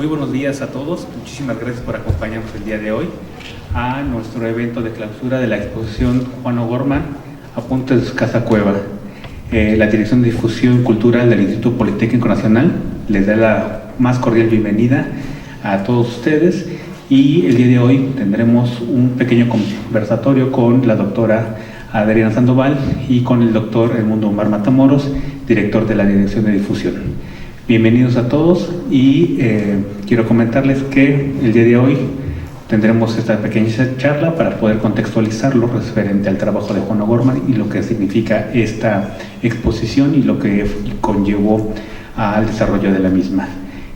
Muy buenos días a todos, muchísimas gracias por acompañarnos el día de hoy a nuestro evento de clausura de la exposición Juan O'Gorman, Apuntes de su Casa Cueva. La Dirección de Difusión Cultural del Instituto Politécnico Nacional les da la más cordial bienvenida a todos ustedes y el día de hoy tendremos un pequeño conversatorio con la doctora Adriana Sandoval y con el doctor Edmundo Omar Matamoros, director de la Dirección de Difusión. Bienvenidos a todos y quiero comentarles que el día de hoy tendremos esta pequeña charla para poder contextualizarlo referente al trabajo de Juan O'Gorman y lo que significa esta exposición y lo que conllevó al desarrollo de la misma.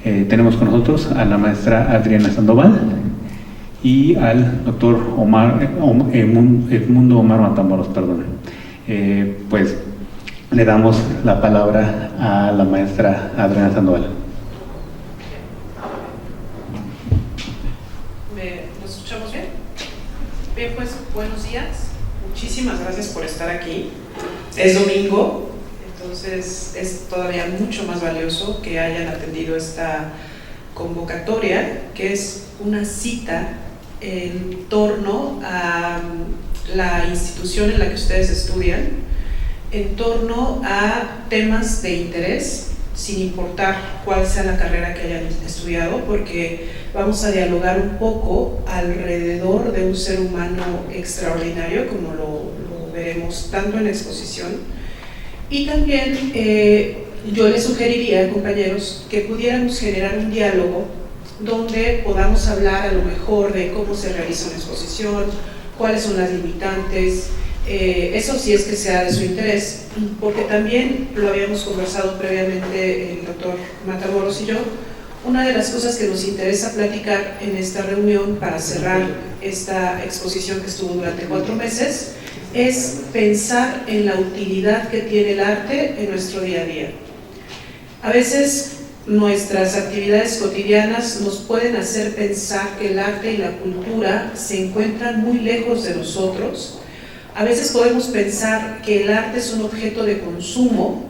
Tenemos con nosotros a la maestra Adriana Sandoval y al doctor Edmundo Omar Matamoros, pues le damos la palabra a la maestra Adriana Sandoval. ¿Nos escuchamos bien? Bien, pues buenos días. Muchísimas gracias por estar aquí. Es domingo, entonces es todavía mucho más valioso que hayan atendido esta convocatoria, que es una cita en torno a la institución en la que ustedes estudian, en torno a temas de interés, sin importar cuál sea la carrera que hayan estudiado, porque vamos a dialogar un poco alrededor de un ser humano extraordinario, como lo veremos tanto en la exposición, y también yo les sugeriría, compañeros, que pudiéramos generar un diálogo donde podamos hablar a lo mejor de cómo se realiza una exposición, cuáles son las limitantes. Eso sí es que sea de su interés, porque también lo habíamos conversado previamente el doctor Matamoros y yo. Una de las cosas que nos interesa platicar en esta reunión para cerrar esta exposición que estuvo durante 4 meses es pensar en la utilidad que tiene el arte en nuestro día a día. A veces nuestras actividades cotidianas nos pueden hacer pensar que el arte y la cultura se encuentran muy lejos de nosotros. A veces podemos pensar que el arte es un objeto de consumo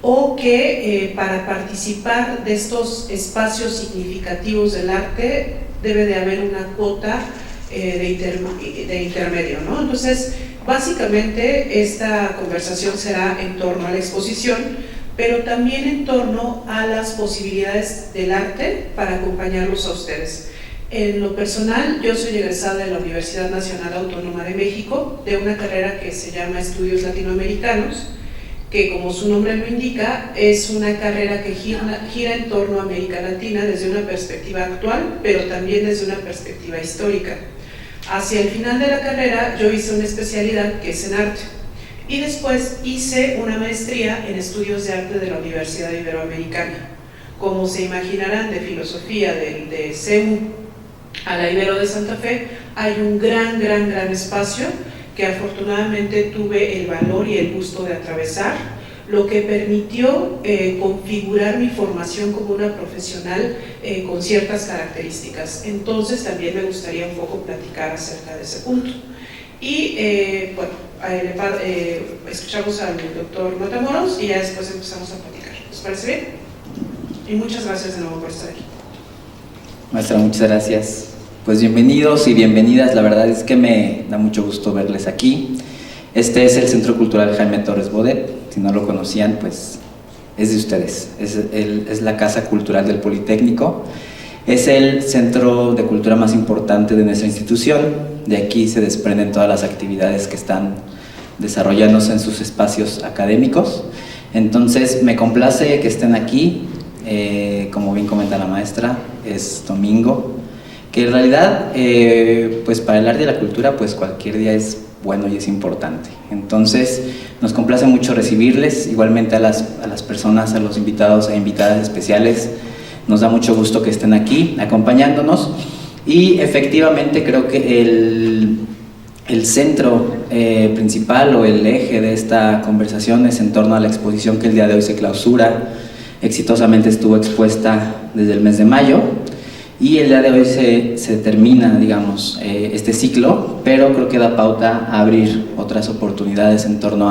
o que para participar de estos espacios significativos del arte debe de haber una cuota de intermedio, ¿no? Entonces, básicamente esta conversación será en torno a la exposición, pero también en torno a las posibilidades del arte para acompañarlos a ustedes. En lo personal, yo soy egresada de la Universidad Nacional Autónoma de México, de una carrera que se llama Estudios Latinoamericanos, que como su nombre lo indica, es una carrera que gira en torno a América Latina desde una perspectiva actual, pero también desde una perspectiva histórica. Hacia el final de la carrera, yo hice una especialidad que es en arte, y después hice una maestría en Estudios de Arte de la Universidad Iberoamericana. Como se imaginarán, de filosofía de CEU a la Ibero de Santa Fe hay un gran espacio que afortunadamente tuve el valor y el gusto de atravesar, lo que permitió configurar mi formación como una profesional con ciertas características. Entonces también me gustaría un poco platicar acerca de ese punto. Y escuchamos al doctor Matamoros y ya después empezamos a platicar. ¿Les parece bien? Y muchas gracias de nuevo por estar aquí. Maestra, muchas gracias. Pues bienvenidos y bienvenidas, la verdad es que me da mucho gusto verles aquí. Este es el Centro Cultural Jaime Torres Bodet, si no lo conocían, pues es de ustedes, es la Casa Cultural del Politécnico, es el centro de cultura más importante de nuestra institución. De aquí se desprenden todas las actividades que están desarrollándose en sus espacios académicos. Entonces me complace que estén aquí. Como bien comenta la maestra, es domingo, que en realidad pues para el arte y la cultura pues cualquier día es bueno y es importante. Entonces nos complace mucho recibirles, igualmente a las personas, a los invitados e invitadas especiales. Nos da mucho gusto que estén aquí acompañándonos y efectivamente creo que el centro principal o el eje de esta conversación es en torno a la exposición que el día de hoy se clausura. Exitosamente estuvo expuesta desde el mes de mayo y el día de hoy se termina, digamos, este ciclo, pero creo que da pauta a abrir otras oportunidades en torno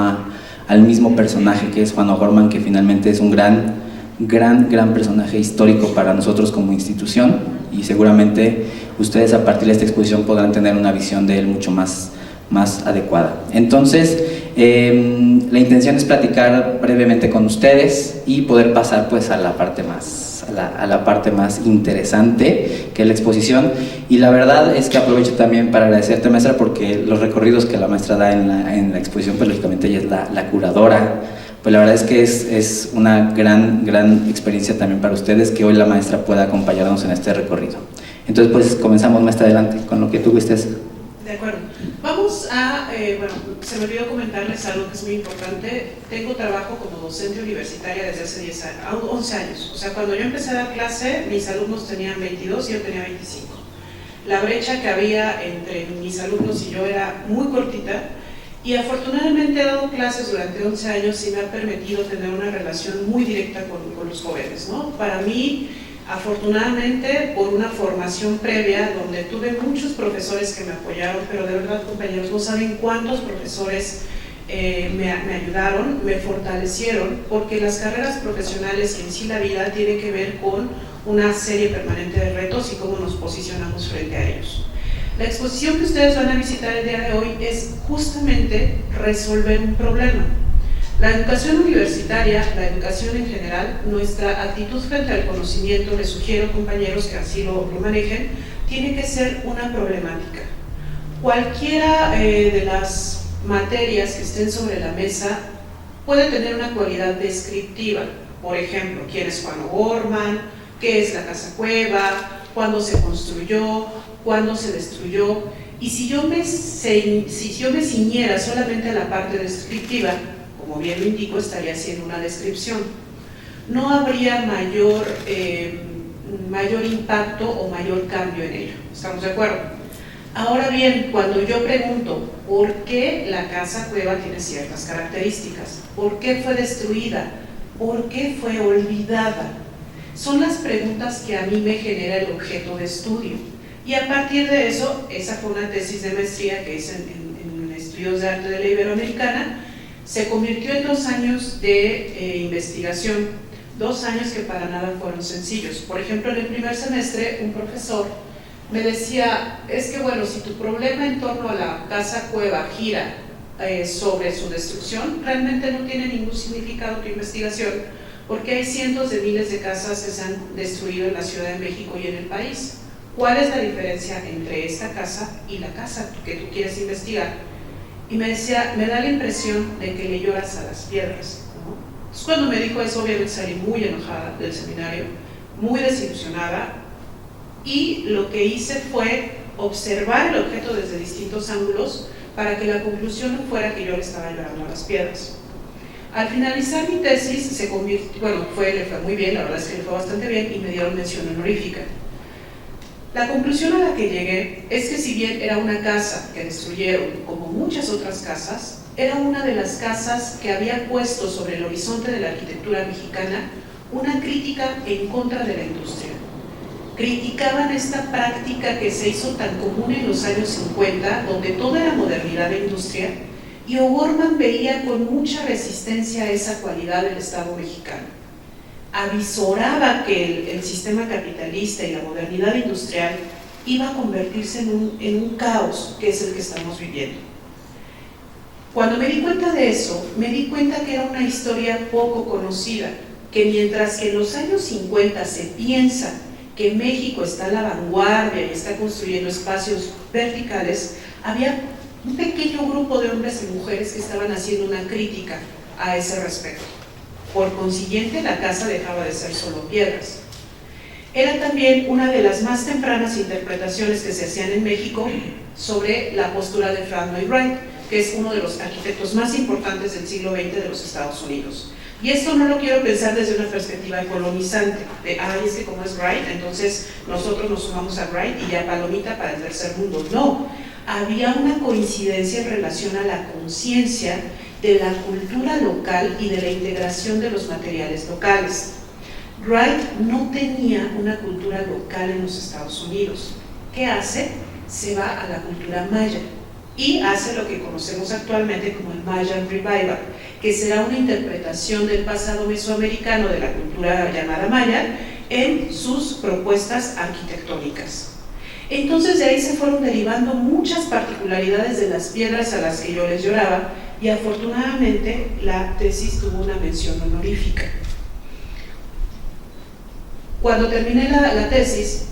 al mismo personaje que es Juan O'Gorman, que finalmente es un gran gran personaje histórico para nosotros como institución, y seguramente ustedes a partir de esta exposición podrán tener una visión de él mucho más adecuada. Entonces, la intención es platicar brevemente con ustedes y poder pasar pues a la parte más interesante, que es la exposición. Y la verdad es que aprovecho también para agradecerte, maestra, porque los recorridos que la maestra da en la exposición, pues lógicamente ella es la curadora. Pues la verdad es que es una gran experiencia también para ustedes que hoy la maestra pueda acompañarnos en este recorrido. Entonces pues comenzamos, maestra, adelante con lo que tú gustes. De acuerdo. Vamos a, bueno, se me olvidó comentarles algo que es muy importante. Tengo trabajo como docente universitaria desde hace 11 años. O sea, cuando yo empecé a dar clase, mis alumnos tenían 22 y yo tenía 25. La brecha que había entre mis alumnos y yo era muy cortita, y afortunadamente he dado clases durante 11 años y me ha permitido tener una relación muy directa con los jóvenes, ¿no? Para mí, afortunadamente, por una formación previa donde tuve muchos profesores que me apoyaron, pero de verdad, compañeros, no saben cuántos profesores me ayudaron, me fortalecieron, porque las carreras profesionales y en sí la vida tiene que ver con una serie permanente de retos y cómo nos posicionamos frente a ellos. La exposición que ustedes van a visitar el día de hoy es justamente resolver un problema. La educación universitaria, la educación en general, nuestra actitud frente al conocimiento, les sugiero, compañeros, que así lo manejen, tiene que ser una problemática. Cualquiera de las materias que estén sobre la mesa puede tener una cualidad descriptiva. Por ejemplo, quién es Juan O'Gorman, qué es la Casa Cueva, cuándo se construyó, cuándo se destruyó. Y si yo me ciñera solamente a la parte descriptiva, como bien lo indico, estaría haciendo una descripción. No habría mayor impacto o mayor cambio en ello. ¿Estamos de acuerdo? Ahora bien, cuando yo pregunto por qué la Casa Cueva tiene ciertas características, por qué fue destruida, por qué fue olvidada, son las preguntas que a mí me genera el objeto de estudio. Y a partir de eso, esa fue una tesis de maestría que hice en estudios de arte de la Iberoamericana. Se convirtió en 2 años de investigación, 2 años que para nada fueron sencillos. Por ejemplo, en el primer semestre, un profesor me decía, es que bueno, si tu problema en torno a la Casa Cueva gira sobre su destrucción, realmente no tiene ningún significado tu investigación, porque hay cientos de miles de casas que se han destruido en la Ciudad de México y en el país. ¿Cuál es la diferencia entre esta casa y la casa que tú quieres investigar? Y me decía, me da la impresión de que le lloras a las piedras, ¿no? Entonces, cuando me dijo eso, obviamente salí muy enojada del seminario, muy desilusionada, y lo que hice fue observar el objeto desde distintos ángulos para que la conclusión no fuera que yo le estaba llorando a las piedras. Al finalizar mi tesis, se convirtió, bueno, le fue muy bien, la verdad es que le fue bastante bien, y me dieron mención honorífica. La conclusión a la que llegué es que si bien era una casa que destruyeron, como muchas otras casas, era una de las casas que había puesto sobre el horizonte de la arquitectura mexicana una crítica en contra de la industria. Criticaban esta práctica que se hizo tan común en los años 50, donde toda era modernidad e industria, y O'Gorman veía con mucha resistencia a esa cualidad del Estado mexicano. Avisoraba que el sistema capitalista y la modernidad industrial iba a convertirse en un caos, que es el que estamos viviendo. Cuando me di cuenta de eso, me di cuenta que era una historia poco conocida, que mientras que en los años 50 se piensa que México está a la vanguardia y está construyendo espacios verticales, había un pequeño grupo de hombres y mujeres que estaban haciendo una crítica a ese respecto. Por consiguiente, la casa dejaba de ser solo piedras. Era también una de las más tempranas interpretaciones que se hacían en México sobre la postura de Frank Lloyd Wright, que es uno de los arquitectos más importantes del siglo XX de los Estados Unidos. Y esto no lo quiero pensar desde una perspectiva colonizante, de, es que como es Wright, entonces nosotros nos sumamos a Wright y ya palomita para el tercer mundo. No, había una coincidencia en relación a la conciencia de la cultura local y de la integración de los materiales locales. Wright no tenía una cultura local en los Estados Unidos. ¿Qué hace? Se va a la cultura maya y hace lo que conocemos actualmente como el Mayan Revival, que será una interpretación del pasado mesoamericano de la cultura llamada maya en sus propuestas arquitectónicas. Entonces de ahí se fueron derivando muchas particularidades de las piedras a las que yo les lloraba, y afortunadamente la tesis tuvo una mención honorífica. Cuando terminé la tesis,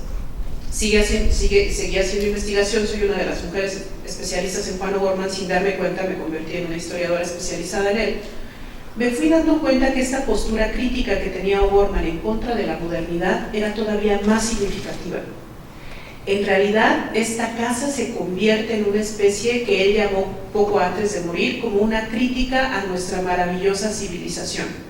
seguía haciendo investigación. Soy una de las mujeres especialistas en Juan O'Gorman. Sin darme cuenta me convertí en una historiadora especializada en él. Me fui dando cuenta que esta postura crítica que tenía O'Gorman en contra de la modernidad era todavía más significativa. En realidad, esta casa se convierte en una especie que él llamó poco antes de morir como una crítica a nuestra maravillosa civilización.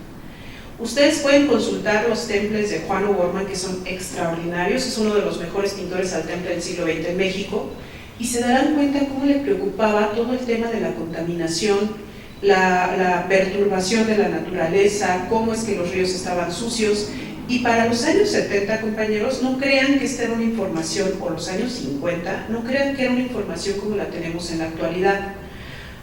Ustedes pueden consultar los templos de Juan O'Gorman, que son extraordinarios. Es uno de los mejores pintores al temple del siglo XX en México, y se darán cuenta cómo le preocupaba todo el tema de la contaminación, la perturbación de la naturaleza, cómo es que los ríos estaban sucios. Y para los años 70, compañeros, no crean que esta era una información, o los años 50, no crean que era una información como la tenemos en la actualidad.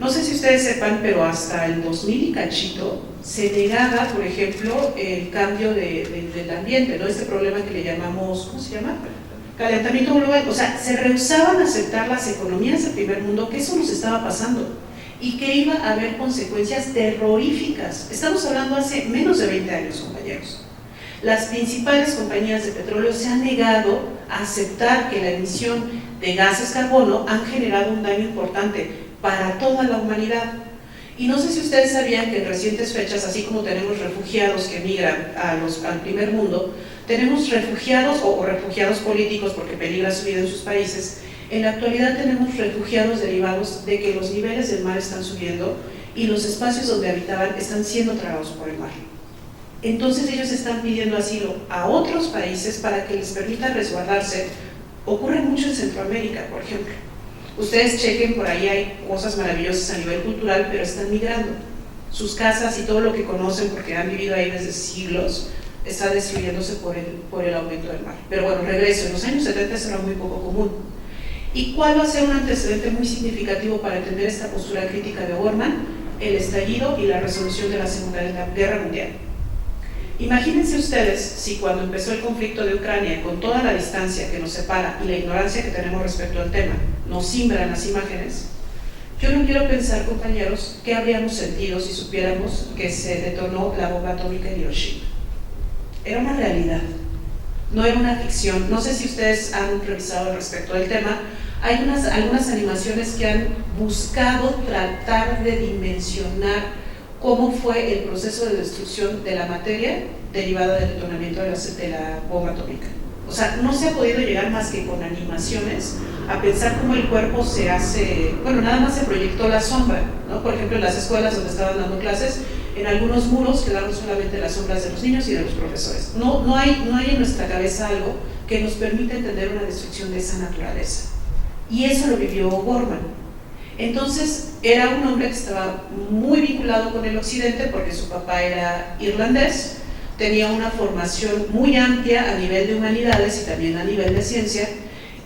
No sé si ustedes sepan, pero hasta el 2000 y cachito se negaba, por ejemplo, el cambio del ambiente, ¿no? Este problema que le llamamos, ¿cómo se llama? Calentamiento global. O sea, se rehusaban a aceptar las economías del primer mundo, que eso nos estaba pasando y que iba a haber consecuencias terroríficas. Estamos hablando hace menos de 20 años, compañeros. Las principales compañías de petróleo se han negado a aceptar que la emisión de gases carbono han generado un daño importante para toda la humanidad. Y no sé si ustedes sabían que en recientes fechas, así como tenemos refugiados que migran al primer mundo, tenemos refugiados o refugiados políticos porque peligra su vida en sus países. En la actualidad tenemos refugiados derivados de que los niveles del mar están subiendo y los espacios donde habitaban están siendo tragados por el mar. Entonces ellos están pidiendo asilo a otros países para que les permita resguardarse. Ocurre mucho en Centroamérica, por ejemplo. Ustedes chequen, por ahí hay cosas maravillosas a nivel cultural, pero están migrando. Sus casas y todo lo que conocen, porque han vivido ahí desde siglos, está destruyéndose por el aumento del mar. Pero bueno, regreso. En los años 70 eso era muy poco común. ¿Y cuál va a ser un antecedente muy significativo para entender esta postura crítica de O'Gorman? El estallido y la resolución de la Segunda Guerra Mundial. Imagínense ustedes si cuando empezó el conflicto de Ucrania, con toda la distancia que nos separa y la ignorancia que tenemos respecto al tema, nos simbran las imágenes. Yo no quiero pensar, compañeros, qué habríamos sentido si supiéramos que se detonó la bomba atómica en Hiroshima. Era una realidad, no era una ficción. No sé si ustedes han revisado al respecto del tema. Hay algunas animaciones que han buscado tratar de dimensionar cómo fue el proceso de destrucción de la materia derivada del detonamiento de la bomba atómica. O sea, no se ha podido llegar más que con animaciones a pensar cómo el cuerpo se hace. Bueno, nada más se proyectó la sombra, ¿no? Por ejemplo, en las escuelas donde estaban dando clases, en algunos muros quedaron solamente las sombras de los niños y de los profesores. No hay en nuestra cabeza algo que nos permita entender una destrucción de esa naturaleza. Y eso lo vivió O'Gorman. Entonces, era un hombre que estaba muy vinculado con el occidente porque su papá era irlandés, tenía una formación muy amplia a nivel de humanidades y también a nivel de ciencia,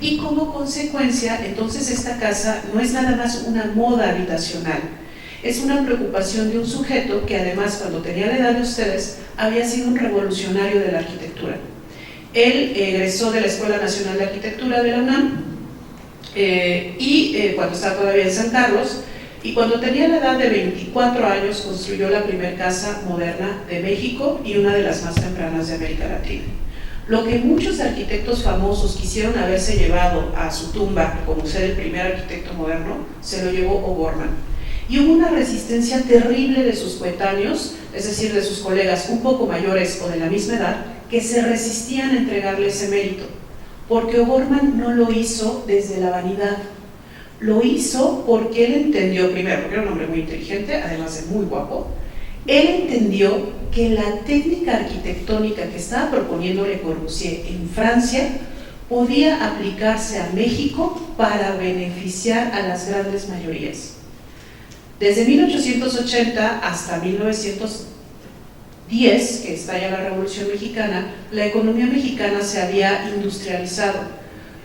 y como consecuencia, entonces esta casa no es nada más una moda habitacional, es una preocupación de un sujeto que además, cuando tenía la edad de ustedes, había sido un revolucionario de la arquitectura. Él egresó de la Escuela Nacional de Arquitectura de la UNAM, cuando estaba todavía en San Carlos, y cuando tenía la edad de 24 años construyó la primera casa moderna de México y una de las más tempranas de América Latina. Lo que muchos arquitectos famosos quisieron haberse llevado a su tumba como ser el primer arquitecto moderno, se lo llevó O'Gorman. Y hubo una resistencia terrible de sus coetáneos, es decir, de sus colegas un poco mayores o de la misma edad, que se resistían a entregarle ese mérito. Porque O'Gorman no lo hizo desde la vanidad, lo hizo porque él entendió, primero, porque era un hombre muy inteligente, además de muy guapo, él entendió que la técnica arquitectónica que estaba proponiendo Le Corbusier en Francia podía aplicarse a México para beneficiar a las grandes mayorías. Desde 1880 hasta 1910, que estalla la Revolución Mexicana, la economía mexicana se había industrializado.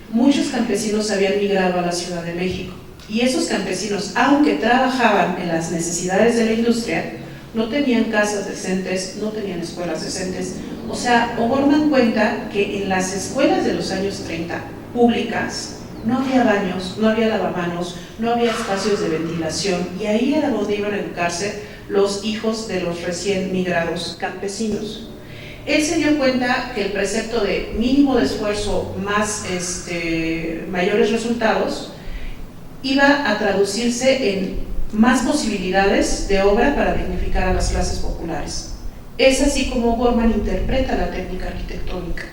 Muchos campesinos habían migrado a la Ciudad de México. Y esos campesinos, aunque trabajaban en las necesidades de la industria, no tenían casas decentes, no tenían escuelas decentes. O sea, O'Gorman cuenta que en las escuelas de los años 30, públicas, no había baños, no había lavamanos, no había espacios de ventilación, y ahí era donde iban a educarse los hijos de los recién migrados campesinos. Él se dio cuenta que el precepto de mínimo de esfuerzo más mayores resultados iba a traducirse en más posibilidades de obra para dignificar a las clases populares. Es así como O'Gorman interpreta la técnica arquitectónica.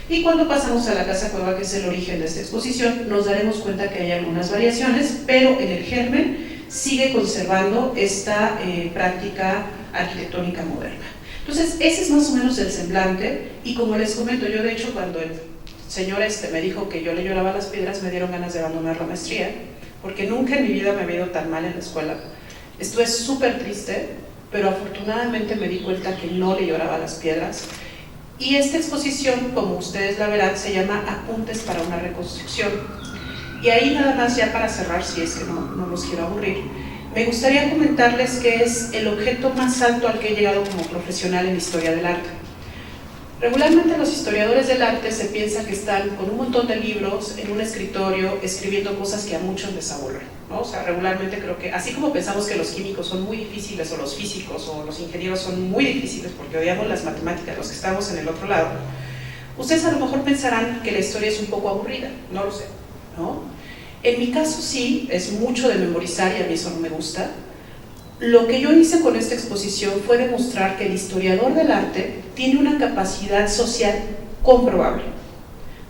Y cuando pasamos a la Casa Cueva, que es el origen de esta exposición, nos daremos cuenta que hay algunas variaciones, pero en el germen sigue conservando esta práctica arquitectónica moderna. Entonces, ese es más o menos el semblante, y como les comento, yo de hecho cuando el señor me dijo que yo le lloraba las piedras, me dieron ganas de abandonar la maestría, porque nunca en mi vida me había ido tan mal en la escuela. Estuve súper triste, pero afortunadamente me di cuenta que no le lloraba las piedras. Y esta exposición, como ustedes la verán, se llama Apuntes para una reconstrucción. Y ahí nada más, ya para cerrar, si es que no los quiero aburrir, me gustaría comentarles que es el objeto más alto al que he llegado como profesional en historia del arte. Regularmente los historiadores del arte se piensa que están con un montón de libros en un escritorio escribiendo cosas que a muchos les aburren, ¿no? O sea, regularmente creo que, así como pensamos que los químicos son muy difíciles, o los físicos o los ingenieros son muy difíciles porque odiamos las matemáticas, los que estamos en el otro lado, ustedes a lo mejor pensarán que la historia es un poco aburrida, no lo sé, ¿no? En mi caso sí, es mucho de memorizar y a mí eso no me gusta. Lo que yo hice con esta exposición fue demostrar que el historiador del arte tiene una capacidad social comprobable: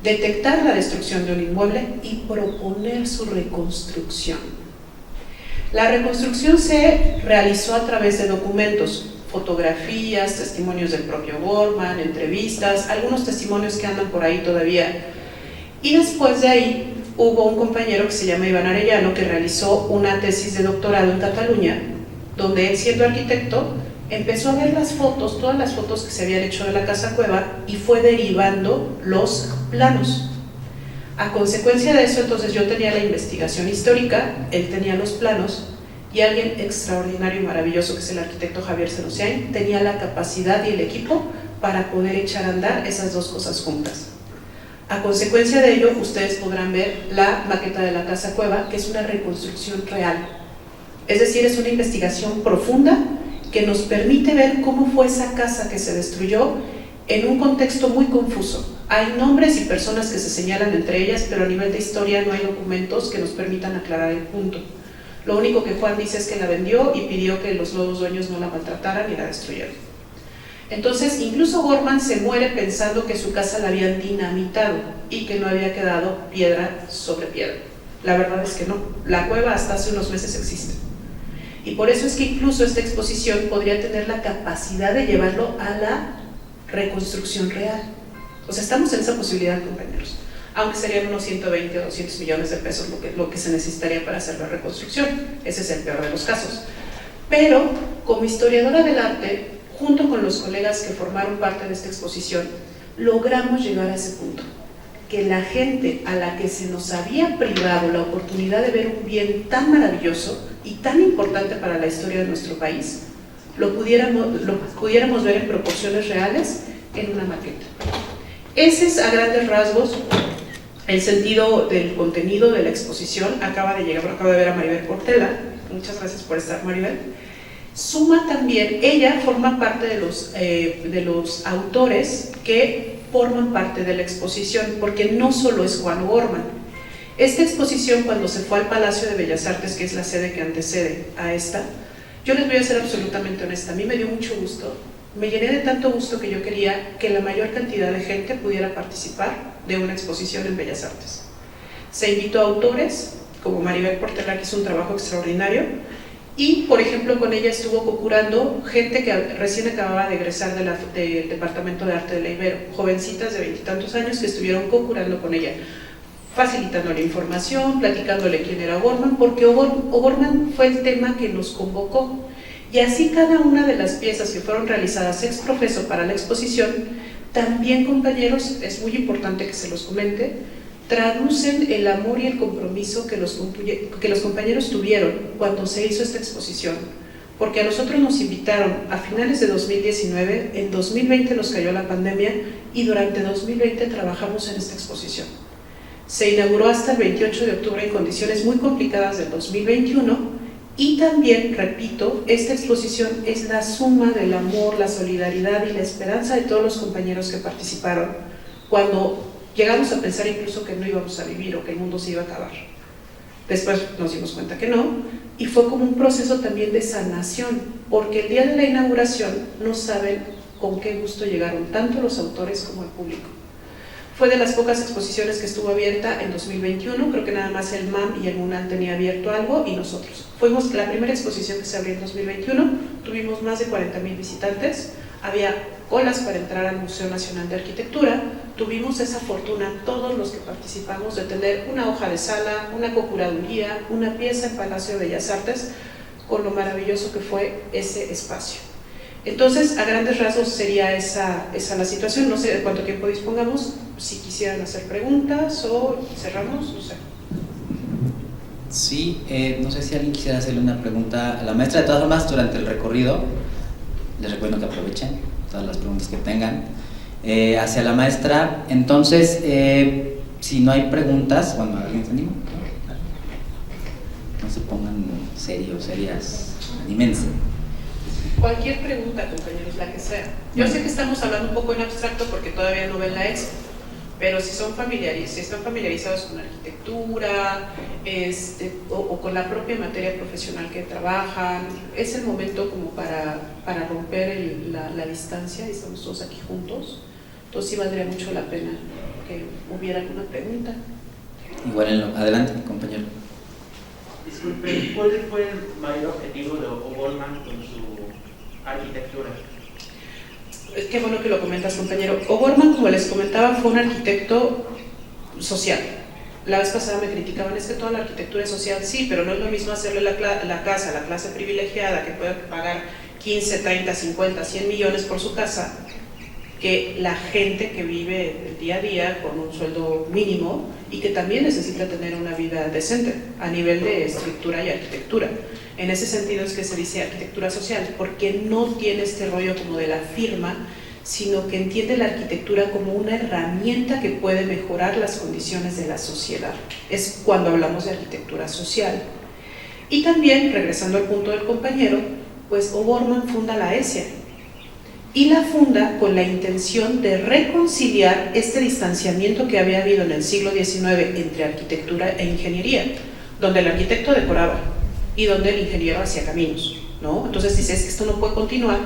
detectar la destrucción de un inmueble y proponer su reconstrucción. La reconstrucción se realizó a través de documentos, fotografías, testimonios del propio O'Gorman, entrevistas, algunos testimonios que andan por ahí todavía. Y después de ahí hubo un compañero que se llama Iván Arellano, que realizó una tesis de doctorado en Cataluña, donde él, siendo arquitecto, empezó a ver las fotos, todas las fotos que se habían hecho de la Casa Cueva, y fue derivando los planos. A consecuencia de eso, entonces yo tenía la investigación histórica, él tenía los planos, y alguien extraordinario y maravilloso, que es el arquitecto Javier Senosiain, tenía la capacidad y el equipo para poder echar a andar esas dos cosas juntas. A consecuencia de ello, ustedes podrán ver la maqueta de la Casa Cueva, que es una reconstrucción real. Es decir, es una investigación profunda que nos permite ver cómo fue esa casa que se destruyó en un contexto muy confuso. Hay nombres y personas que se señalan entre ellas, pero a nivel de historia no hay documentos que nos permitan aclarar el punto. Lo único que Juan dice es que la vendió y pidió que los nuevos dueños no la maltrataran y la destruyeron. Entonces, incluso O'Gorman se muere pensando que su casa la habían dinamitado y que no había quedado piedra sobre piedra. La verdad es que no. La cueva hasta hace unos meses existe. Y por eso es que incluso esta exposición podría tener la capacidad de llevarlo a la reconstrucción real. O sea, estamos en esa posibilidad, compañeros, aunque serían unos 120 o 200 millones de pesos lo que se necesitaría para hacer la reconstrucción. Ese es el peor de los casos. Pero, como historiadora del arte, junto con los colegas que formaron parte de esta exposición, logramos llegar a ese punto, que la gente a la que se nos había privado la oportunidad de ver un bien tan maravilloso y tan importante para la historia de nuestro país, lo pudiéramos ver en proporciones reales en una maqueta. Ese es, a grandes rasgos, el sentido del contenido de la exposición. Acaba de ver a Maribel Portela. Muchas gracias por estar, Maribel. Suma también, ella forma parte de los autores que forman parte de la exposición, porque no solo es Juan O'Gorman. Esta exposición, cuando se fue al Palacio de Bellas Artes, que es la sede que antecede a esta, yo les voy a ser absolutamente honesta, a mí me dio mucho gusto, me llené de tanto gusto que yo quería que la mayor cantidad de gente pudiera participar de una exposición en Bellas Artes. Se invitó a autores, como Maribel Portela, que hizo un trabajo extraordinario, y, por ejemplo, con ella estuvo procurando gente que recién acababa de egresar del Departamento de Arte de la Ibero, jovencitas de 20 y tantos años que estuvieron procurando con ella, facilitándole información, platicándole quién era O'Gorman, porque O'Gorman fue el tema que nos convocó. Y así cada una de las piezas que fueron realizadas ex profeso para la exposición, también, compañeros, es muy importante que se los comente, traducen el amor y el compromiso que los compañeros tuvieron cuando se hizo esta exposición, porque a nosotros nos invitaron a finales de 2019, en 2020 nos cayó la pandemia y durante 2020 trabajamos en esta exposición. Se inauguró hasta el 28 de octubre en condiciones muy complicadas del 2021 y también, repito, esta exposición es la suma del amor, la solidaridad y la esperanza de todos los compañeros que participaron cuando llegamos a pensar incluso que no íbamos a vivir o que el mundo se iba a acabar. Después nos dimos cuenta que no, y fue como un proceso también de sanación, porque el día de la inauguración no saben con qué gusto llegaron tanto los autores como el público. Fue de las pocas exposiciones que estuvo abierta en 2021, creo que nada más el MAM y el MUNAL tenía abierto algo y nosotros. Fuimos la primera exposición que se abrió en 2021, tuvimos más de 40,000 visitantes, había colas para entrar al Museo Nacional de Arquitectura, tuvimos esa fortuna todos los que participamos de tener una hoja de sala, una cocuraduría, una pieza en Palacio de Bellas Artes, con lo maravilloso que fue ese espacio. Entonces, a grandes rasgos sería esa la situación, no sé de cuánto tiempo dispongamos, si quisieran hacer preguntas o cerramos, no sé. Sí, no sé si alguien quisiera hacerle una pregunta a la maestra. De todas formas, durante el recorrido, les recuerdo que aprovechen todas las preguntas que tengan hacia la maestra. Entonces, si no hay preguntas, bueno, ¿alguien se anima? No se pongan serios, serias, anímense. Cualquier pregunta, compañeros, la que sea. Yo sé que estamos hablando un poco en abstracto porque todavía no ven la expo, pero si están familiarizados con la arquitectura o con la propia materia profesional que trabajan, es el momento como para romper la distancia y estamos todos aquí juntos. Entonces sí valdría mucho la pena que hubiera alguna pregunta. Igual, adelante, compañero. Disculpe, ¿cuál fue el mayor objetivo de O'Gorman con su arquitectura? Qué bueno que lo comentas, compañero. O'Gorman, como les comentaba, fue un arquitecto social. La vez pasada me criticaban, es que toda la arquitectura es social, sí, pero no es lo mismo hacerle la casa a la clase privilegiada que puede pagar 15, 30, 50, 100 millones por su casa, que la gente que vive el día a día con un sueldo mínimo y que también necesita tener una vida decente a nivel de estructura y arquitectura. En ese sentido es que se dice arquitectura social, porque no tiene este rollo como de la firma, sino que entiende la arquitectura como una herramienta que puede mejorar las condiciones de la sociedad. Es cuando hablamos de arquitectura social. Y también, regresando al punto del compañero, pues O'Gorman funda la ESIA, y la funda con la intención de reconciliar este distanciamiento que había habido en el siglo XIX entre arquitectura e ingeniería, donde el arquitecto decoraba y donde el ingeniero hacía caminos, ¿no? Entonces dices que esto no puede continuar,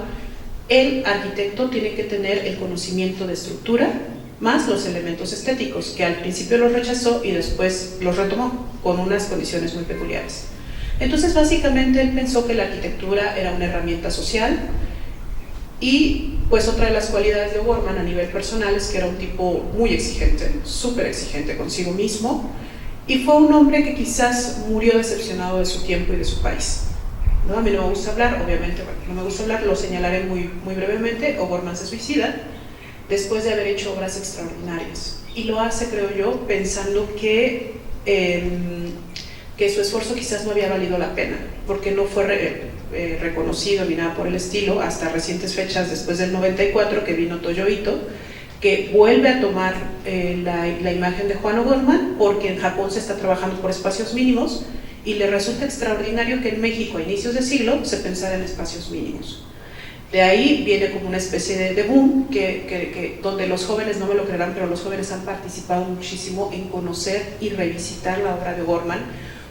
el arquitecto tiene que tener el conocimiento de estructura más los elementos estéticos, que al principio los rechazó y después los retomó con unas condiciones muy peculiares. Entonces básicamente él pensó que la arquitectura era una herramienta social. Y pues otra de las cualidades de O'Gorman a nivel personal es que era un tipo muy exigente, súper exigente consigo mismo, y fue un hombre que quizás murió decepcionado de su tiempo y de su país, ¿no? A mí no me gusta hablar, obviamente, bueno, no me gusta hablar, lo señalaré muy brevemente. O'Gorman se suicida después de haber hecho obras extraordinarias, y lo hace, creo yo, pensando que su esfuerzo quizás no había valido la pena, porque no fue reconocido ni nada por el estilo hasta recientes fechas, después del 94 que vino Toyo Ito, que vuelve a tomar la imagen de Juan O'Gorman, porque en Japón se está trabajando por espacios mínimos y le resulta extraordinario que en México a inicios de siglo se pensara en espacios mínimos. De ahí viene como una especie de boom donde los jóvenes, no me lo creerán, pero los jóvenes han participado muchísimo en conocer y revisitar la obra de O'Gorman,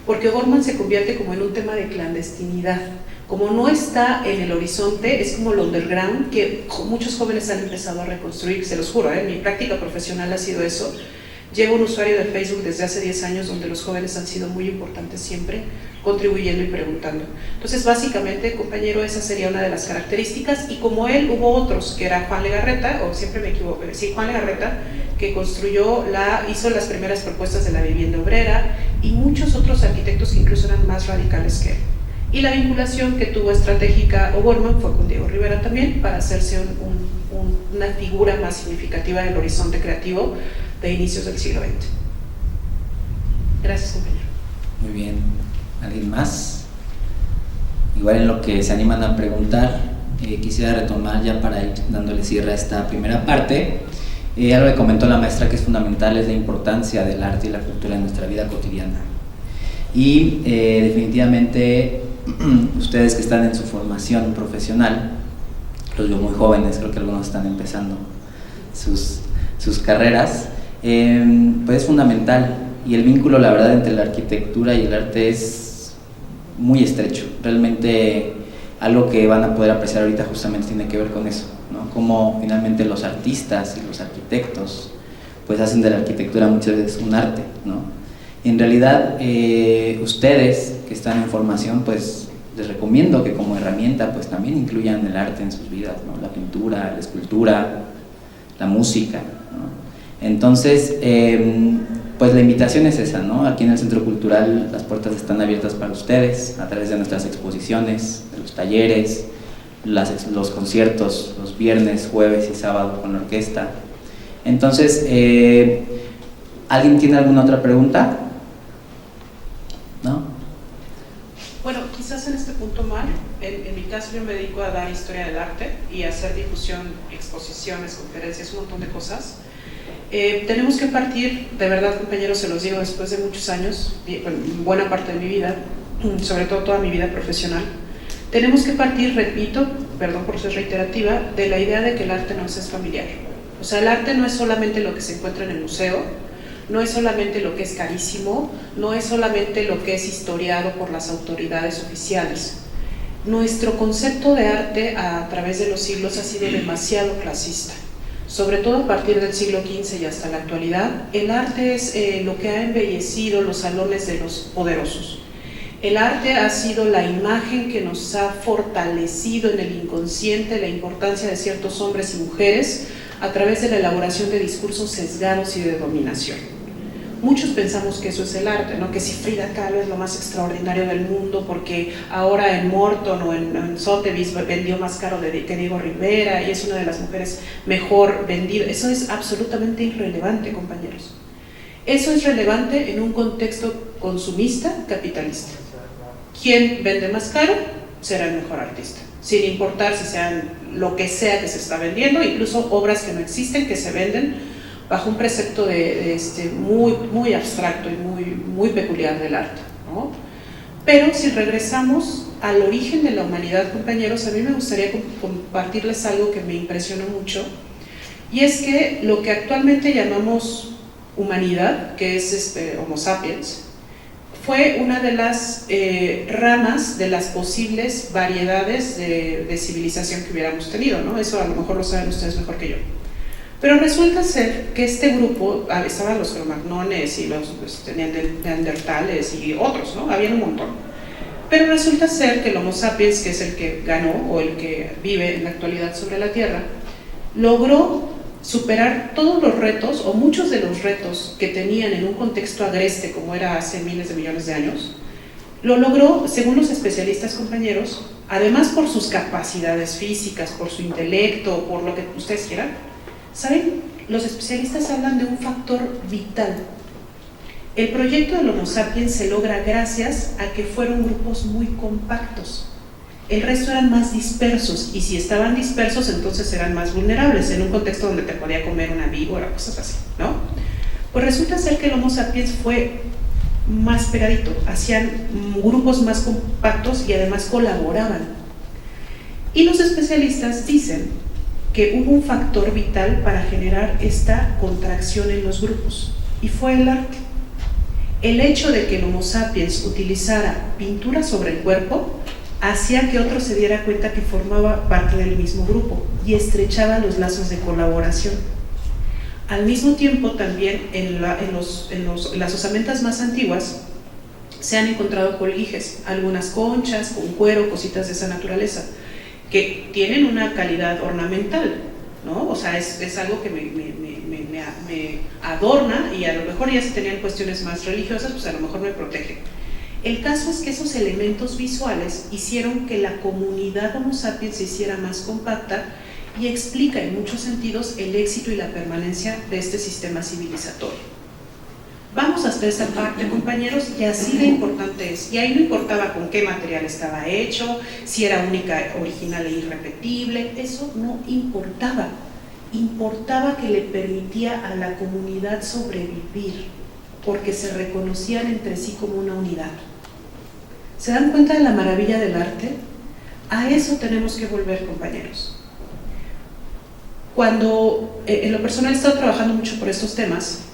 porque O'Gorman se convierte como en un tema de clandestinidad. Como no está en el horizonte, es como el underground que muchos jóvenes han empezado a reconstruir, se los juro, mi práctica profesional ha sido eso. Llevo un usuario de Facebook desde hace 10 años donde los jóvenes han sido muy importantes siempre, contribuyendo y preguntando. Entonces, básicamente, compañero, esa sería una de las características, y como él hubo otros, que era Juan Legarreta, o siempre me equivoco, sí, Juan Legarreta, que hizo las primeras propuestas de la vivienda obrera, y muchos otros arquitectos que incluso eran más radicales que él. Y la vinculación que tuvo estratégica O'Gorman fue con Diego Rivera también, para hacerse una figura más significativa del horizonte creativo de inicios del siglo XX. Gracias, compañero. Muy bien. ¿Alguien más? Igual en lo que se animan a preguntar, quisiera retomar ya para ir dándole cierre a esta primera parte. Algo que comentó la maestra que es fundamental es la importancia del arte y la cultura en nuestra vida cotidiana. Y definitivamente ustedes que están en su formación profesional, los veo muy jóvenes, creo que algunos están empezando sus carreras, pues es fundamental, y el vínculo, la verdad, entre la arquitectura y el arte es muy estrecho. Realmente algo que van a poder apreciar ahorita justamente tiene que ver con eso, ¿no? Cómo finalmente los artistas y los arquitectos pues hacen de la arquitectura muchas veces un arte, ¿no? Y en realidad ustedes que están en formación, pues les recomiendo que como herramienta pues también incluyan el arte en sus vidas, ¿no? La pintura, la escultura, la música, ¿no? Entonces pues la invitación es esa, ¿no? Aquí en el Centro Cultural las puertas están abiertas para ustedes a través de nuestras exposiciones, de los talleres, los conciertos los viernes, jueves y sábado con la orquesta. Entonces, ¿alguien tiene alguna otra pregunta? ¿No? Bueno, quizás en este punto, Mar, en mi caso yo me dedico a dar historia del arte y a hacer difusión, exposiciones, conferencias, un montón de cosas. Tenemos que partir, de verdad, compañeros, se los digo, después de muchos años, buena parte de mi vida, sobre todo toda mi vida profesional, tenemos que partir, repito, perdón por ser reiterativa, de la idea de que el arte nos es familiar. O sea, el arte no es solamente lo que se encuentra en el museo, no es solamente lo que es carísimo, no es solamente lo que es historiado por las autoridades oficiales. Nuestro concepto de arte a través de los siglos ha sido demasiado clasista. Sobre todo a partir del siglo XV y hasta la actualidad, el arte es lo que ha embellecido los salones de los poderosos. El arte ha sido la imagen que nos ha fortalecido en el inconsciente la importancia de ciertos hombres y mujeres a través de la elaboración de discursos sesgados y de dominación. Muchos pensamos que eso es el arte, ¿no? Que si Frida Kahlo es lo más extraordinario del mundo porque ahora en Morton o en Sotheby's vendió más caro que Diego Rivera y es una de las mujeres mejor vendidas. Eso es absolutamente irrelevante, compañeros. Eso es relevante en un contexto consumista capitalista. Quien vende más caro será el mejor artista, sin importar si sean lo que sea que se está vendiendo, incluso obras que no existen, que se venden bajo un precepto muy abstracto y muy peculiar del arte, ¿no? Pero si regresamos al origen de la humanidad, compañeros, a mí me gustaría compartirles algo que me impresionó mucho, y es que lo que actualmente llamamos humanidad, que es Homo sapiens, fue una de las ramas de las posibles variedades de civilización que hubiéramos tenido, ¿no? Eso a lo mejor lo saben ustedes mejor que yo. Pero resulta ser que este grupo, estaban los cromagnones y los neandertales y otros, ¿no? Habían un montón. Pero resulta ser que el Homo sapiens, que es el que ganó o el que vive en la actualidad sobre la Tierra, logró superar todos los retos o muchos de los retos que tenían en un contexto agreste como era hace miles de millones de años. Lo logró, según los especialistas, compañeros, además por sus capacidades físicas, por su intelecto, por lo que ustedes quieran. ¿Saben? Los especialistas hablan de un factor vital. El proyecto del Homo sapiens se logra gracias a que fueron grupos muy compactos. El resto eran más dispersos, y si estaban dispersos entonces eran más vulnerables en un contexto donde te podía comer una víbora, cosas así, ¿no? Pues resulta ser que el Homo sapiens fue más pegadito, hacían grupos más compactos y además colaboraban. Y los especialistas dicen que hubo un factor vital para generar esta contracción en los grupos, y fue el arte. El hecho de que el Homo sapiens utilizara pintura sobre el cuerpo hacía que otro se diera cuenta que formaba parte del mismo grupo y estrechaba los lazos de colaboración. Al mismo tiempo, también en las osamentas más antiguas se han encontrado colguijes, algunas conchas con cuero, cositas de esa naturaleza, que tienen una calidad ornamental, ¿no? O sea, es algo que me adorna, y a lo mejor ya si tenían cuestiones más religiosas, pues a lo mejor me protege. El caso es que esos elementos visuales hicieron que la comunidad Homo sapiens se hiciera más compacta y explica en muchos sentidos el éxito y la permanencia de este sistema civilizatorio. Vamos hasta esa parte, compañeros, y así de importante es. Y ahí no importaba con qué material estaba hecho, si era única, original e irrepetible, eso no importaba. Importaba que le permitía a la comunidad sobrevivir, porque se reconocían entre sí como una unidad. ¿Se dan cuenta de la maravilla del arte? A eso tenemos que volver, compañeros. Cuando en lo personal he estado trabajando mucho por estos temas,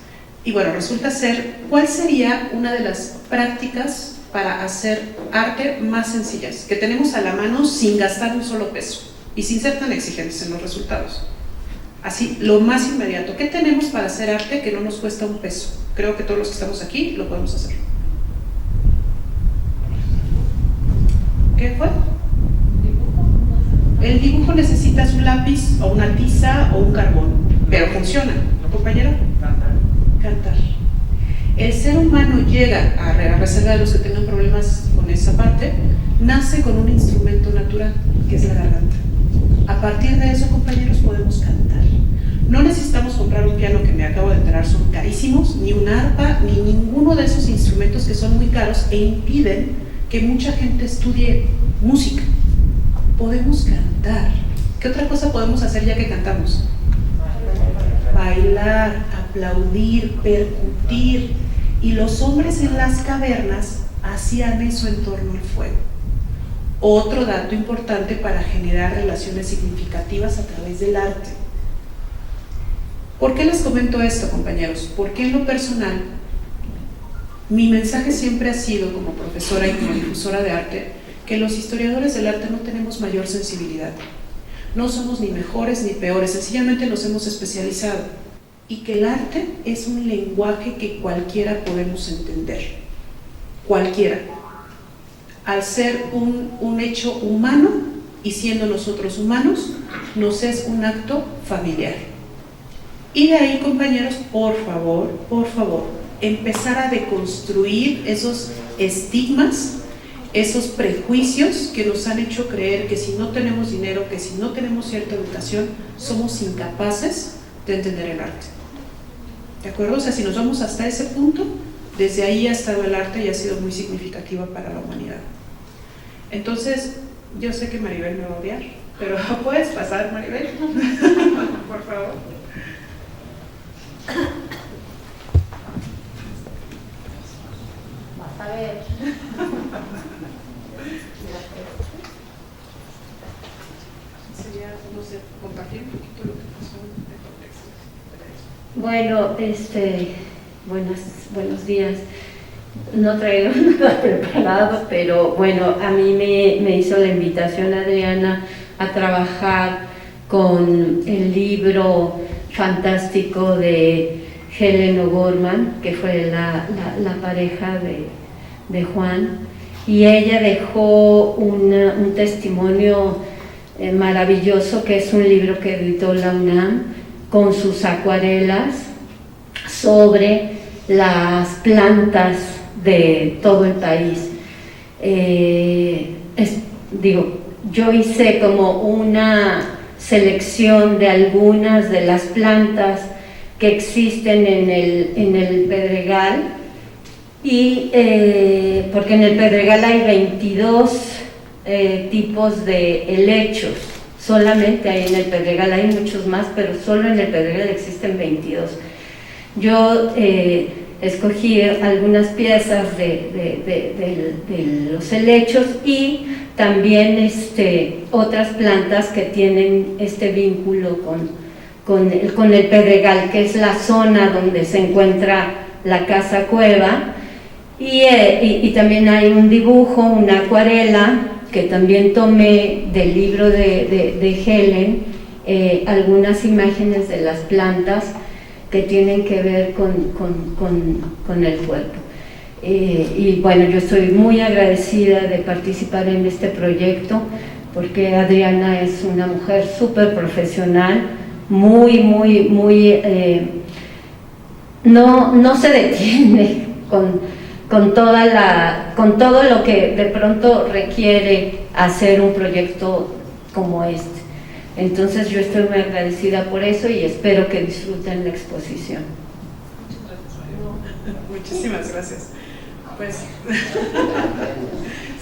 y bueno, resulta ser, ¿cuál sería una de las prácticas para hacer arte más sencillas, que tenemos a la mano sin gastar un solo peso y sin ser tan exigentes en los resultados? Así, lo más inmediato, ¿qué tenemos para hacer arte que no nos cuesta un peso? Creo que todos los que estamos aquí lo podemos hacer. ¿Qué fue? El dibujo necesitas un lápiz o una tiza o un carbón, pero funciona, ¿no, compañero? Cantar. El ser humano llega, a reserva de los que tengan problemas con esa parte, nace con un instrumento natural, que es la garganta. A partir de eso, compañeros, podemos cantar. No necesitamos comprar un piano, que me acabo de enterar son carísimos, ni un arpa, ni ninguno de esos instrumentos que son muy caros e impiden que mucha gente estudie música. Podemos cantar. ¿Qué otra cosa podemos hacer ya que cantamos? Bailar, aplaudir, percutir. Y los hombres en las cavernas hacían eso en torno al fuego. Otro dato importante para generar relaciones significativas a través del arte. ¿Por qué les comento esto, compañeros? Porque en lo personal, mi mensaje siempre ha sido, como profesora y como difusora de arte, que los historiadores del arte no tenemos mayor sensibilidad. No somos ni mejores ni peores, sencillamente nos hemos especializado. Y que el arte es un lenguaje que cualquiera podemos entender. Cualquiera. Al ser un hecho humano, y siendo nosotros humanos, nos es un acto familiar. Y de ahí, compañeros, por favor, empezar a deconstruir esos estigmas, esos prejuicios que nos han hecho creer que si no tenemos dinero, que si no tenemos cierta educación, somos incapaces de entender el arte. ¿De acuerdo? O sea, si nos vamos hasta ese punto, desde ahí ha estado el arte y ha sido muy significativa para la humanidad. Entonces, yo sé que Maribel me va a odiar, pero ¿puedes pasar, Maribel? Por favor. Vas a ver. Sería, no sé, compartir un poquito lo que pasó en el contexto. Bueno, buenos días. No traigo nada preparado, pero bueno, a mí me hizo la invitación Adriana a trabajar con el libro fantástico de Helen O'Gorman, que fue la pareja de Juan, y ella dejó un testimonio maravilloso, que es un libro que editó la UNAM con sus acuarelas sobre las plantas de todo el país. Yo hice como una selección de algunas de las plantas que existen en el Pedregal, y porque en el Pedregal hay 22 tipos de helechos, solamente hay en el Pedregal, hay muchos más, pero solo en el Pedregal existen 22. Yo escogí algunas piezas de los helechos y también otras plantas que tienen este vínculo con el Pedregal, que es la zona donde se encuentra la casa cueva, y también hay un dibujo, una acuarela que también tomé del libro de Helen, algunas imágenes de las plantas que tienen que ver con el fuego. Y bueno, yo estoy muy agradecida de participar en este proyecto, porque Adriana es una mujer súper profesional, muy, no se detiene con todo lo que de pronto requiere hacer un proyecto como este. Entonces yo estoy muy agradecida por eso y espero que disfruten la exposición. Muchísimas gracias. Pues,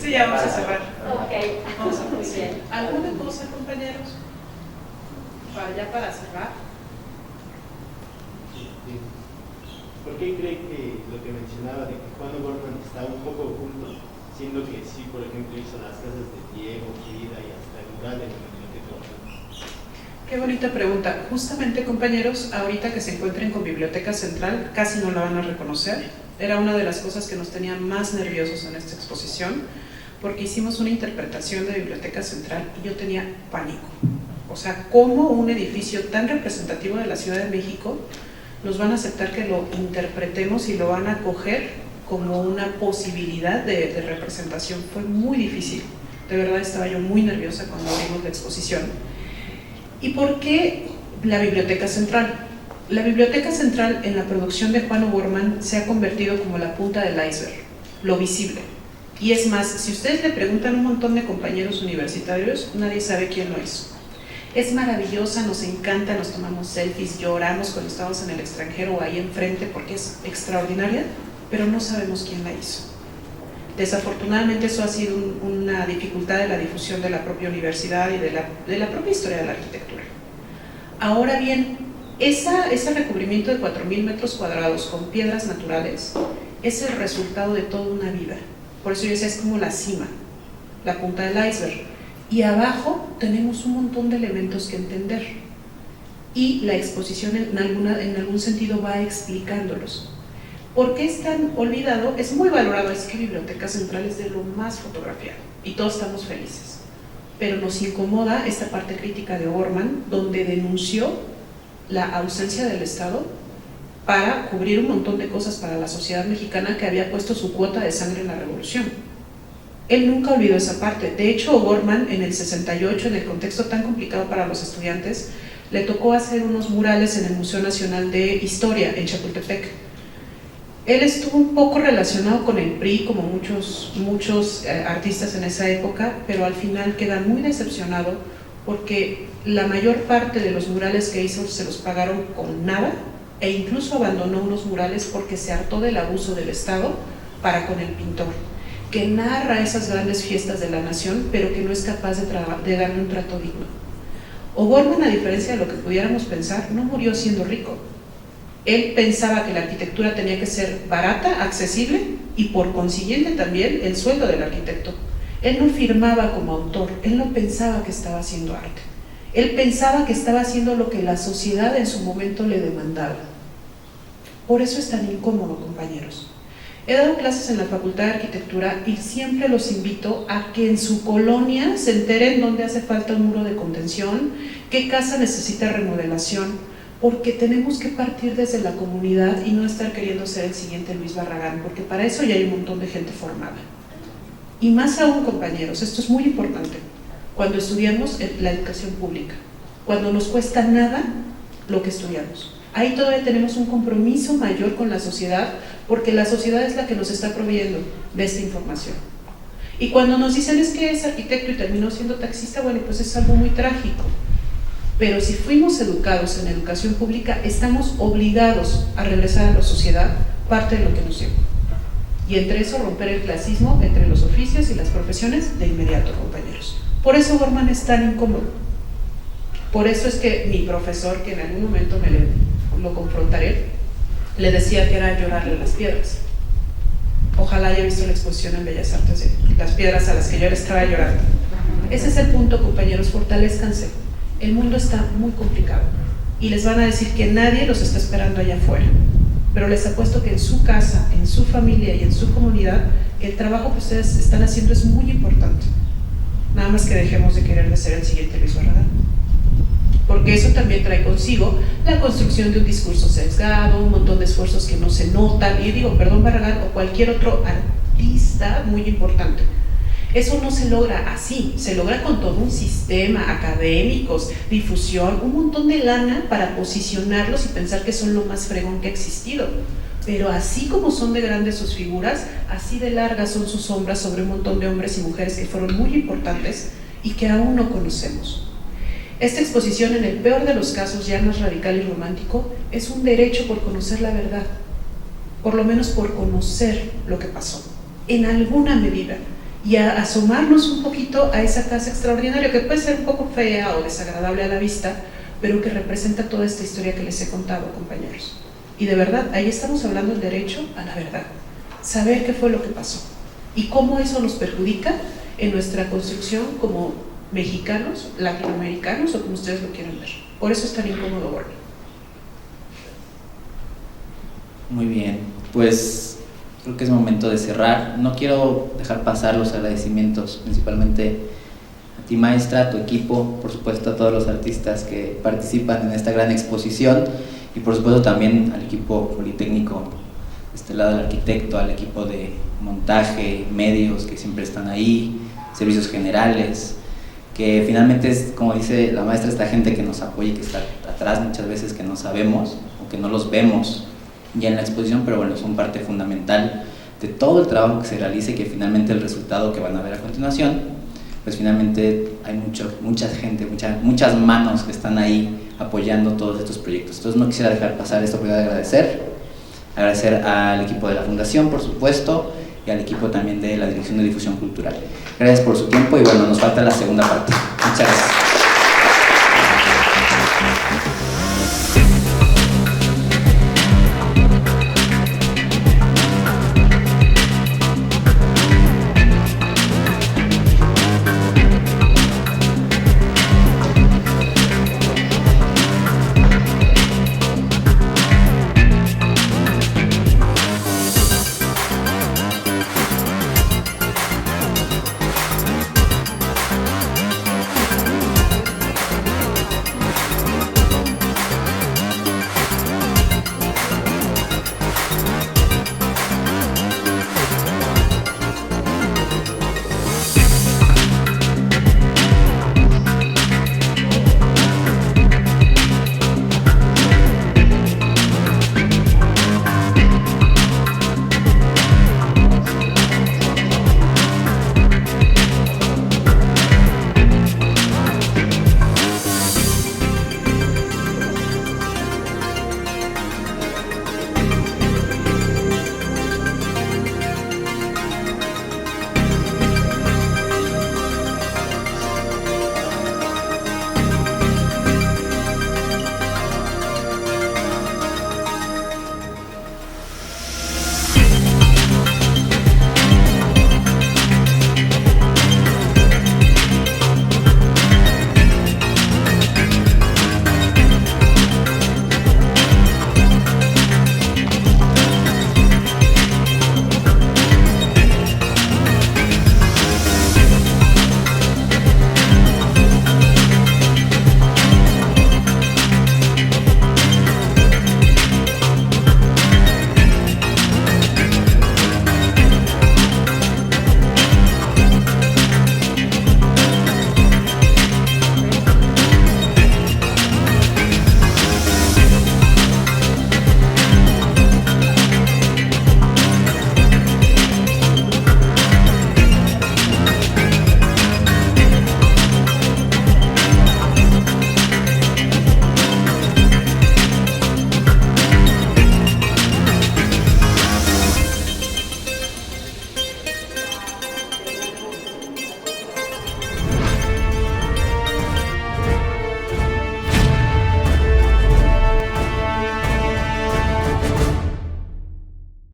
sí, ya vamos a cerrar. Ok, Vamos a muy bien. ¿Alguna cosa, compañeros? Para cerrar. ¿Por qué cree que lo que mencionaba de que Juan O'Gorman está un poco oculto, siendo que sí, por ejemplo, hizo las casas de Diego, Frida y hasta el mural de la biblioteca? Qué bonita pregunta. Justamente, compañeros, ahorita que se encuentren con Biblioteca Central, casi no la van a reconocer. Era una de las cosas que nos tenía más nerviosos en esta exposición, porque hicimos una interpretación de Biblioteca Central y yo tenía pánico. O sea, ¿cómo un edificio tan representativo de la Ciudad de México nos van a aceptar que lo interpretemos y lo van a acoger como una posibilidad de representación? Fue muy difícil. De verdad estaba yo muy nerviosa cuando abrimos la exposición. ¿Y por qué la Biblioteca Central? La Biblioteca Central en la producción de Juan O'Gorman se ha convertido como la punta del iceberg, lo visible. Y es más, si ustedes le preguntan a un montón de compañeros universitarios, nadie sabe quién lo hizo. Es maravillosa, nos encanta, nos tomamos selfies, lloramos cuando estamos en el extranjero o ahí enfrente porque es extraordinaria, pero no sabemos quién la hizo. Desafortunadamente eso ha sido una dificultad de la difusión de la propia universidad y de la propia historia de la arquitectura. Ahora bien, ese recubrimiento de 4.000 metros cuadrados con piedras naturales es el resultado de toda una vida. Por eso yo decía, es como la cima, la punta del iceberg. Y abajo tenemos un montón de elementos que entender. Y la exposición en algún sentido va explicándolos. ¿Por qué es tan olvidado? Es muy valorado, es que Biblioteca Central es de lo más fotografiado y todos estamos felices. Pero nos incomoda esta parte crítica de O'Gorman, donde denunció la ausencia del Estado para cubrir un montón de cosas para la sociedad mexicana que había puesto su cuota de sangre en la revolución. Él nunca olvidó esa parte. De hecho, O'Gorman en el 68, en el contexto tan complicado para los estudiantes, le tocó hacer unos murales en el Museo Nacional de Historia en Chapultepec. Él estuvo un poco relacionado con el PRI, como muchos artistas en esa época, pero al final queda muy decepcionado porque la mayor parte de los murales que hizo se los pagaron con nada, e incluso abandonó unos murales porque se hartó del abuso del Estado para con el pintor, que narra esas grandes fiestas de la nación, pero que no es capaz de darle un trato digno. O'Gorman, a diferencia de lo que pudiéramos pensar, no murió siendo rico. Él pensaba que la arquitectura tenía que ser barata, accesible, y por consiguiente también el sueldo del arquitecto. Él no firmaba como autor, él no pensaba que estaba haciendo arte. Él pensaba que estaba haciendo lo que la sociedad en su momento le demandaba. Por eso es tan incómodo, compañeros. He dado clases en la Facultad de Arquitectura y siempre los invito a que en su colonia se enteren dónde hace falta un muro de contención, qué casa necesita remodelación, porque tenemos que partir desde la comunidad y no estar queriendo ser el siguiente Luis Barragán, porque para eso ya hay un montón de gente formada. Y más aún, compañeros, esto es muy importante, cuando estudiamos la educación pública, cuando nos cuesta nada lo que estudiamos. Ahí todavía tenemos un compromiso mayor con la sociedad, porque la sociedad es la que nos está proveyendo de esta información. Y cuando nos dicen es que es arquitecto y terminó siendo taxista, bueno, pues es algo muy trágico. Pero si fuimos educados en educación pública, estamos obligados a regresar a la sociedad parte de lo que nos dio. Y entre eso romper el clasismo entre los oficios y las profesiones de inmediato, compañeros. Por eso O'Gorman es tan incómodo. Por eso es que mi profesor, que en algún momento lo confrontaré, le decía que era llorarle las piedras. Ojalá haya visto la exposición en Bellas Artes de las piedras a las que yo le estaba llorando. Ese es el punto, compañeros, fortalezcanse. El mundo está muy complicado y les van a decir que nadie los está esperando allá afuera, pero les apuesto que en su casa, en su familia y en su comunidad, el trabajo que ustedes están haciendo es muy importante. Nada más que dejemos de querer de ser el siguiente Luis Barragán, porque eso también trae consigo la construcción de un discurso sesgado, un montón de esfuerzos que no se notan, y digo, perdón, Barragán o cualquier otro artista muy importante. Eso no se logra así, se logra con todo un sistema, académicos, difusión, un montón de lana para posicionarlos y pensar que son lo más fregón que ha existido. Pero así como son de grandes sus figuras, así de largas son sus sombras sobre un montón de hombres y mujeres que fueron muy importantes y que aún no conocemos. Esta exposición, en el peor de los casos, ya más radical y romántico, es un derecho por conocer la verdad. por lo menos por conocer lo que pasó, en alguna medida, y a asomarnos un poquito a esa casa extraordinaria, que puede ser un poco fea o desagradable a la vista, pero que representa toda esta historia que les he contado, compañeros. Y de verdad, ahí estamos hablando del derecho a la verdad, saber qué fue lo que pasó y cómo eso nos perjudica en nuestra construcción como mexicanos, latinoamericanos o como ustedes lo quieran ver. Por eso es tan incómodo, Borja. Muy bien, pues creo que es momento de cerrar. No quiero dejar pasar los agradecimientos, principalmente a ti, maestra, a tu equipo, por supuesto a todos los artistas que participan en esta gran exposición y por supuesto también al equipo politécnico, de este lado el arquitecto, al equipo de montaje, medios que siempre están ahí, servicios generales, que finalmente es, como dice la maestra, esta gente que nos apoya y que está atrás muchas veces, que no sabemos o que no los vemos ya en la exposición, pero bueno, son parte fundamental de todo el trabajo que se realice y que finalmente el resultado que van a ver a continuación, pues finalmente hay mucha gente, muchas manos que están ahí apoyando todos estos proyectos. Entonces no quisiera dejar pasar esta oportunidad de agradecer al equipo de la Fundación, por supuesto, y al equipo también de la Dirección de Difusión Cultural. Gracias por su tiempo y bueno, nos falta la segunda parte. Muchas gracias.